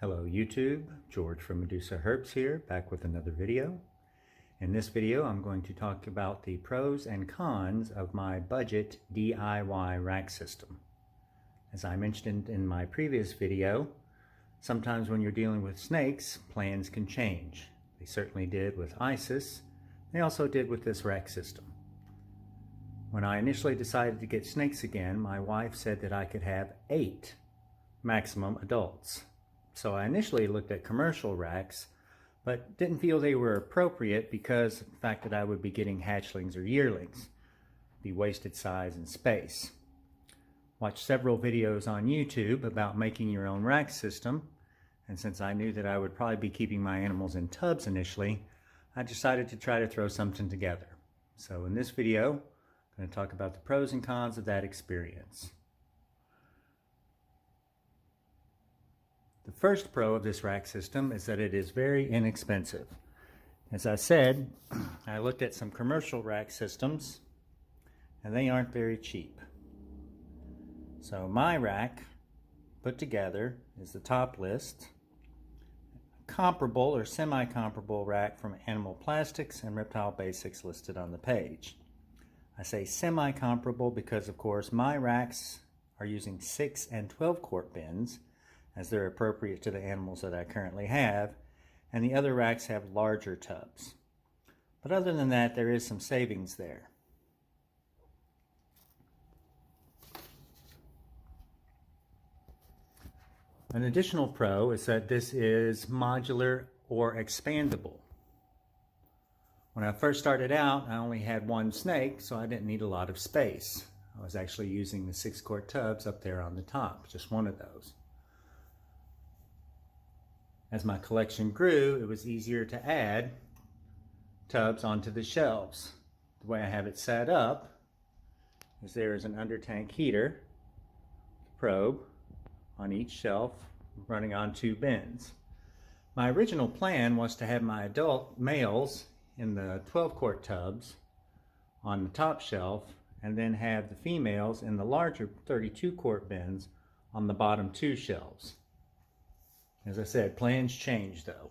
Hello YouTube, George from Medusa Herbs here, back with another video. In this video I'm going to talk about the pros and cons of my budget DIY rack system. As I mentioned in my previous video, sometimes when you're dealing with snakes, plans can change. They certainly did with Isis. They also did with this rack system. When I initially decided to get snakes again, my wife said that I could have 8 maximum adults. So I initially looked at commercial racks, but didn't feel they were appropriate because of the fact that I would be getting hatchlings or yearlings, be wasted size and space. Watched several videos on YouTube about making your own rack system, and since I knew that I would probably be keeping my animals in tubs initially, I decided to try to throw something together. So in this video, I'm going to talk about the pros and cons of that experience. The first pro of this rack system is that it is very inexpensive. As I said, I looked at some commercial rack systems and they aren't very cheap. So my rack put together is the top list. A comparable or semi-comparable rack from Animal Plastics and Reptile Basics listed on the page. I say semi-comparable because of course my racks are using 6 and 12 quart bins, as they're appropriate to the animals that I currently have, and the other racks have larger tubs. But other than that, there is some savings there. An additional pro is that this is modular or expandable. When I first started out, I only had one snake, so I didn't need a lot of space. I was actually using the 6 quart tubs up there on the top, just one of those. As my collection grew, it was easier to add tubs onto the shelves. The way I have it set up is there is an under tank heater probe on each shelf running on 2 bins. My original plan was to have my adult males in the 12 quart tubs on the top shelf and then have the females in the larger 32 quart bins on the bottom 2 shelves. As I said, plans change though.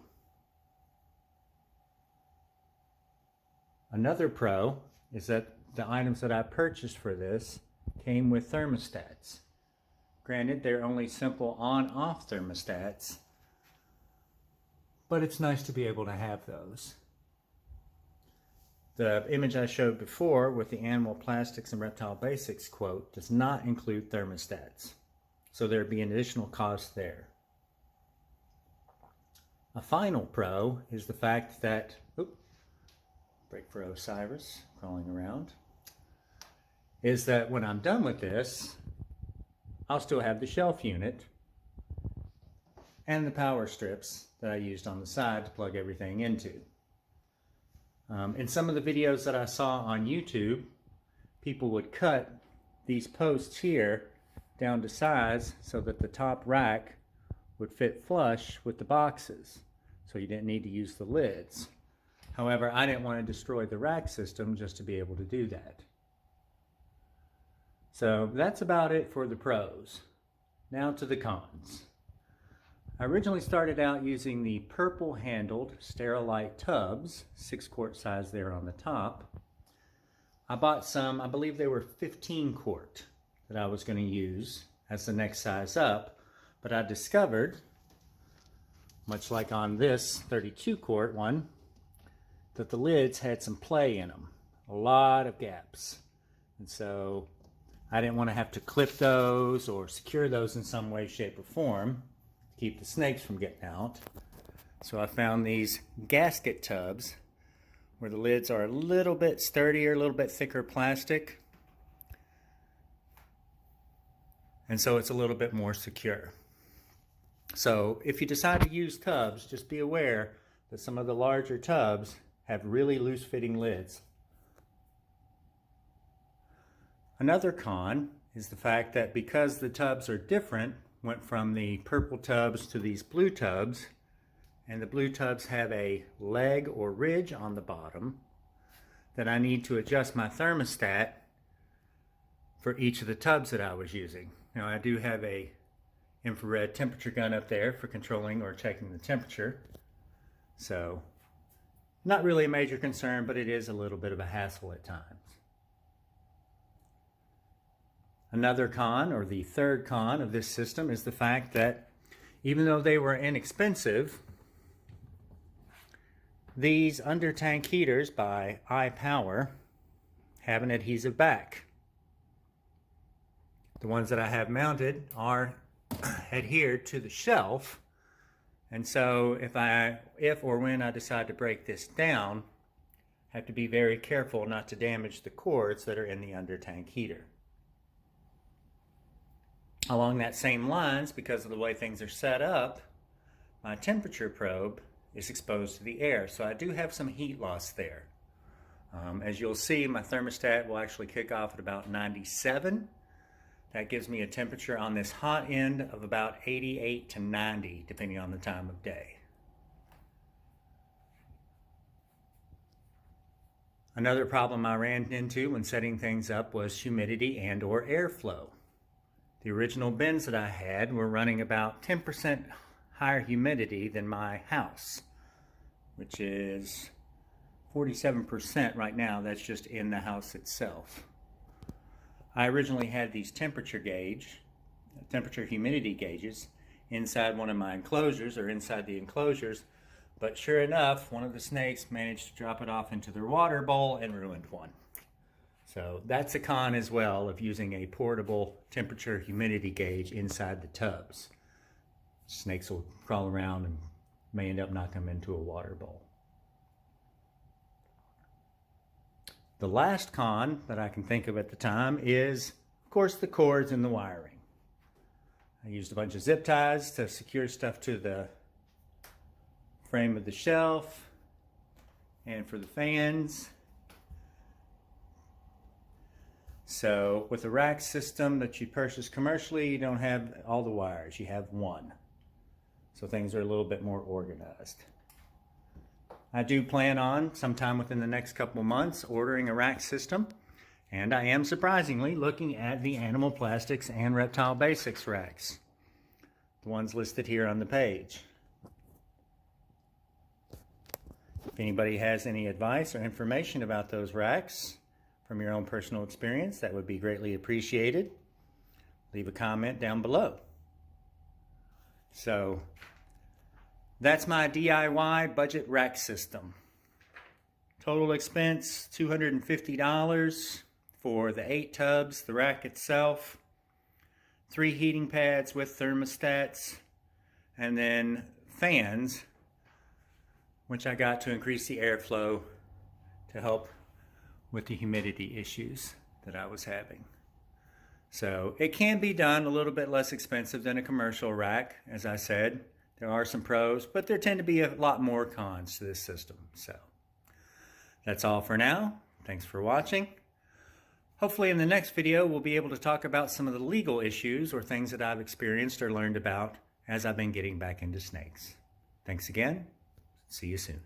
Another pro is that the items that I purchased for this came with thermostats. Granted, they're only simple on-off thermostats, but it's nice to be able to have those. The image I showed before with the Animal Plastics and Reptile Basics quote does not include thermostats, so there'd be an additional cost there. A final pro is the fact that, break for Osiris, crawling around, is that when I'm done with this, I'll still have the shelf unit and the power strips that I used on the side to plug everything into. In some of the videos that I saw on YouTube, people would cut these posts here down to size so that the top rack would fit flush with the boxes, so you didn't need to use the lids. However, I didn't want to destroy the rack system just to be able to do that. So that's about it for the pros. Now to the cons. I originally started out using the purple handled Sterilite tubs, 6 quart size there on the top. I bought some, I believe they were 15 quart that I was going to use as the next size up, but I discovered, much like on this 32 quart one, that the lids had some play in them, a lot of gaps. And so I didn't want to have to clip those or secure those in some way, shape, or form to keep the snakes from getting out. So I found these gasket tubs where the lids are a little bit sturdier, a little bit thicker plastic. And so it's a little bit more secure. So if you decide to use tubs, just be aware that some of the larger tubs have really loose fitting lids. Another con is the fact that because the tubs are different, went from the purple tubs to these blue tubs, and the blue tubs have a leg or ridge on the bottom, that I need to adjust my thermostat for each of the tubs that I was using. Now I do have a infrared temperature gun up there for controlling or checking the temperature. So not really a major concern, but it is a little bit of a hassle at times. Another con, or the third con of this system, is the fact that even though they were inexpensive, these under tank heaters by iPower have an adhesive back. The ones that I have mounted are adhered to the shelf, and so if or when I decide to break this down, I have to be very careful not to damage the cords that are in the under tank heater. Along that same lines, because of the way things are set up, my temperature probe is exposed to the air, so I do have some heat loss there. As you'll see, my thermostat will actually kick off at about 97. That gives me a temperature on this hot end of about 88 to 90, depending on the time of day. Another problem I ran into when setting things up was humidity and or airflow. The original bins that I had were running about 10% higher humidity than my house, which is 47% right now. That's just in the house itself. I originally had these temperature humidity gauges inside one of my enclosures, or inside the enclosures, but sure enough, one of the snakes managed to drop it off into their water bowl and ruined one. So that's a con as well of using a portable temperature humidity gauge inside the tubs. Snakes will crawl around and may end up knocking them into a water bowl. The last con that I can think of at the time is, of course, the cords and the wiring. I used a bunch of zip ties to secure stuff to the frame of the shelf and for the fans. So with a rack system that you purchase commercially, you don't have all the wires, you have one. So things are a little bit more organized. I do plan on, sometime within the next couple of months, ordering a rack system. And I am surprisingly looking at the Animal Plastics and Reptile Basics racks. The ones listed here on the page. If anybody has any advice or information about those racks from your own personal experience, that would be greatly appreciated. Leave a comment down below. So that's my DIY budget rack system. Total expense $250 for the 8 tubs, the rack itself, 3 heating pads with thermostats, and then fans, which I got to increase the airflow to help with the humidity issues that I was having. So it can be done a little bit less expensive than a commercial rack. As I said, there are some pros, but there tend to be a lot more cons to this system. So that's all for now. Thanks for watching. Hopefully in the next video, we'll be able to talk about some of the legal issues or things that I've experienced or learned about as I've been getting back into snakes. Thanks again. See you soon.